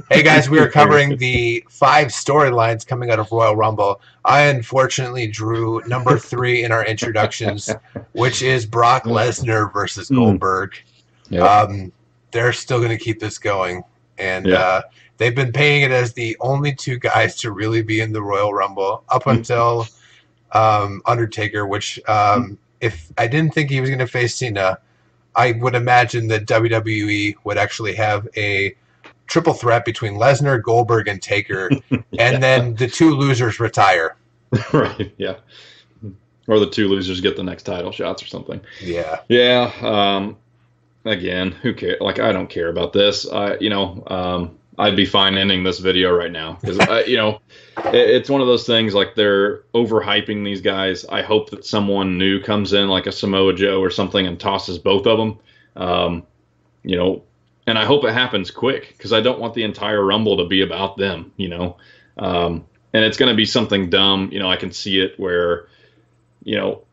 Hey guys, we are covering the 5 storylines coming out of Royal Rumble. I unfortunately drew number 3 in our introductions, which is Brock Lesnar versus Mm. Goldberg. Yep. Um, they're still going to keep this going, and Yeah. they've been paying it as the only 2 guys to really be in the Royal Rumble up until Undertaker. Which, if I didn't think he was going to face Cena, I would imagine that WWE would actually have a triple threat between Lesnar, Goldberg, and Taker, and Yeah. then the 2 losers retire. Right. Yeah. Or the two losers get the next title shots or something. Yeah. Yeah. Again, who cares? Like, I don't care about this. I'd be fine ending this video right now because it's one of those things. Like, they're overhyping these guys. I hope that someone new comes in, like a Samoa Joe or something, and tosses both of them. Um, you know, and I hope it happens quick because I don't want the entire Rumble to be about them. And it's going to be something dumb. I can see it where, you know,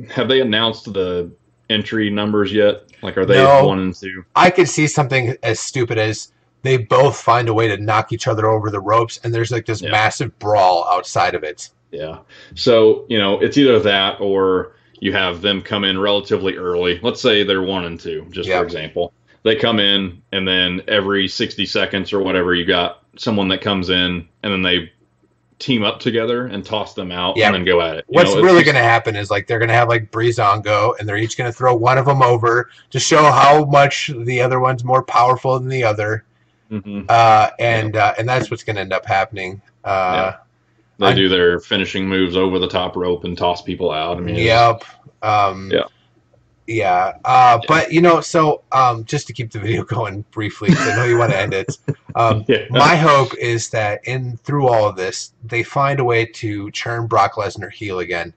have they announced the entry numbers yet? Like, are they No, 1 and 2? I could see something as stupid as they both find a way to knock each other over the ropes, and there's like this Yeah. massive brawl outside of it. Yeah. So, it's either that or you have them come in relatively early. Let's say they're 1 and 2, just for Yeah. example. They come in, and then every 60 seconds or whatever, you got someone that comes in, and then they team up together and toss them out and Yeah. then go at it. What's It's really going just, to happen is like they're going to have like Breezango, and they're each going to throw one of them over to show how much the other one's more powerful than the other. mhm. Yeah. And that's what's going to end up happening. Yeah. They I'm do their finishing moves over the top rope and toss people out. I mean, it's just, Yep. Um, yeah. yeah. Yeah. But so just to keep the video going briefly, because I know you want to end it. Yeah. My hope is that through all of this, they find a way to turn Brock Lesnar heel again.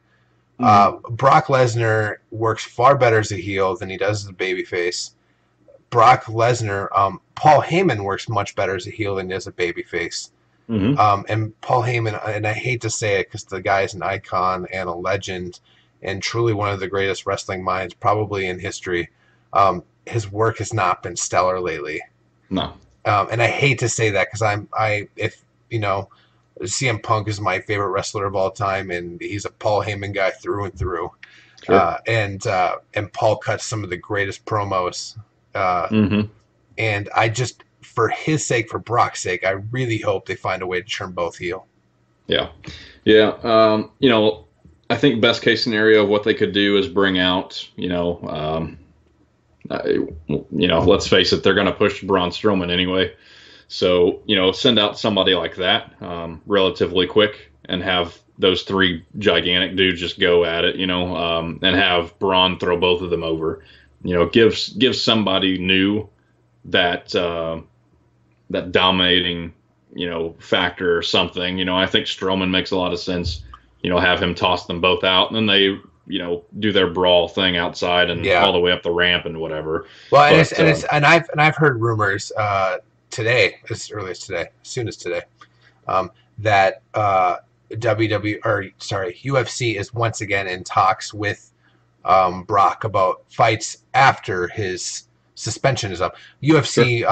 Mhm. Brock Lesnar works far better as a heel than he does as a babyface. Brock Lesnar, Paul Heyman works much better as a heel than he does a babyface. Mhm. And Paul Heyman, and I hate to say it because the guy is an icon and a legend and truly one of the greatest wrestling minds probably in history. His work has not been stellar lately. No. And I hate to say that because if you know, CM Punk is my favorite wrestler of all time, and he's a Paul Heyman guy through and through. Sure. And Paul cuts some of the greatest promos. Uh, Mhm. and I just, for his sake, for Brock's sake, I really hope they find a way to turn both heel. Yeah. Yeah. I think best case scenario of what they could do is bring out, let's face it, they're going to push Braun Strowman anyway. So, send out somebody like that relatively quick and have those 3 gigantic dudes just go at it, and have Braun throw both of them over. Give somebody new that that dominating, factor or something. I think Strowman makes a lot of sense. Have him toss them both out, and then they, do their brawl thing outside and Yeah. all the way up the ramp and whatever. Well, and But I've heard rumors today, as early as today, as soon as today, that UFC is once again in talks with Brock about fights after his suspension is up. sure. UFC,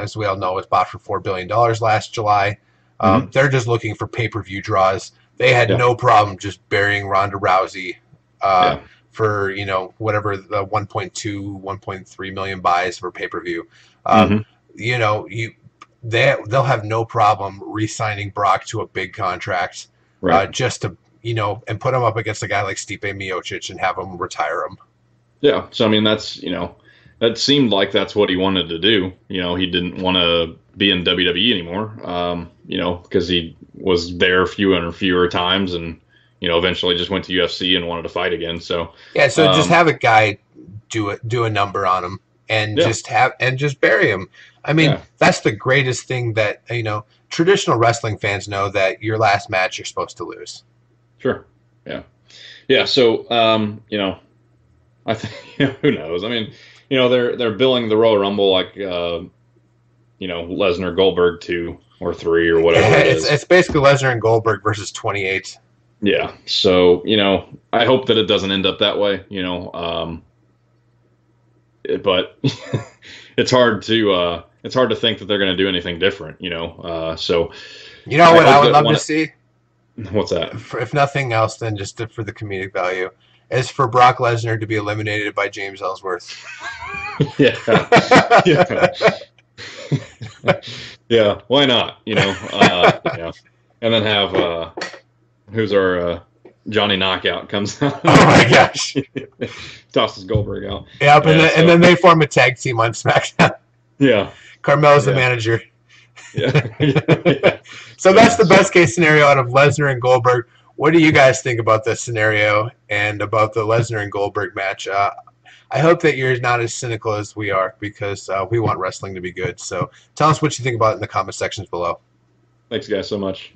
as we all know, was bought for $4 billion last July. Hmm. They're just looking for pay-per-view draws. They had Yeah. no problem just burying Ronda Rousey Yeah. for whatever the 1.2, 1.3 million buys for pay-per-view. Um, Hmm. you know, you they'll have no problem re-signing Brock to a big contract, Right. just to and put him up against a guy like Stipe Miocic and have him retire him. Yeah. So I mean, that seemed like that's what he wanted to do. He didn't want to be in WWE anymore. Because he was there fewer and fewer times, and eventually just went to UFC and wanted to fight again. So Yeah, so just um, have a guy do a number on him and yeah, just bury him. I mean, yeah, that's the greatest thing that traditional wrestling fans know, that your last match you're supposed to lose. sure, yeah, yeah. So I think who knows? I mean, they're billing the Royal Rumble like Lesnar Goldberg 2 or 3 or whatever it is. It's basically Lesnar and Goldberg versus 28. Yeah. So I hope that it doesn't end up that way. But it's hard to it's hard to think that they're going to do anything different, So You know I what I hope would that love to one. see, What's that? if nothing else, than just for the comedic value, is for Brock Lesnar to be eliminated by James Ellsworth. Yeah, yeah, yeah. Why not? Yeah, and then have who's our Johnny Knockout comes out, Oh my gosh! tosses Goldberg out. Yep, and Yeah, then they form a tag team on SmackDown. yeah, Carmelo's the yeah, manager. yeah, yeah, So that's yeah. the best So case scenario out of Lesnar and Goldberg. What do you guys think about this scenario and about the Lesnar and Goldberg match? I hope that you're not as cynical as we are, because we want wrestling to be good. So tell us what you think about it in the comment sections below. thanks, guys, so much.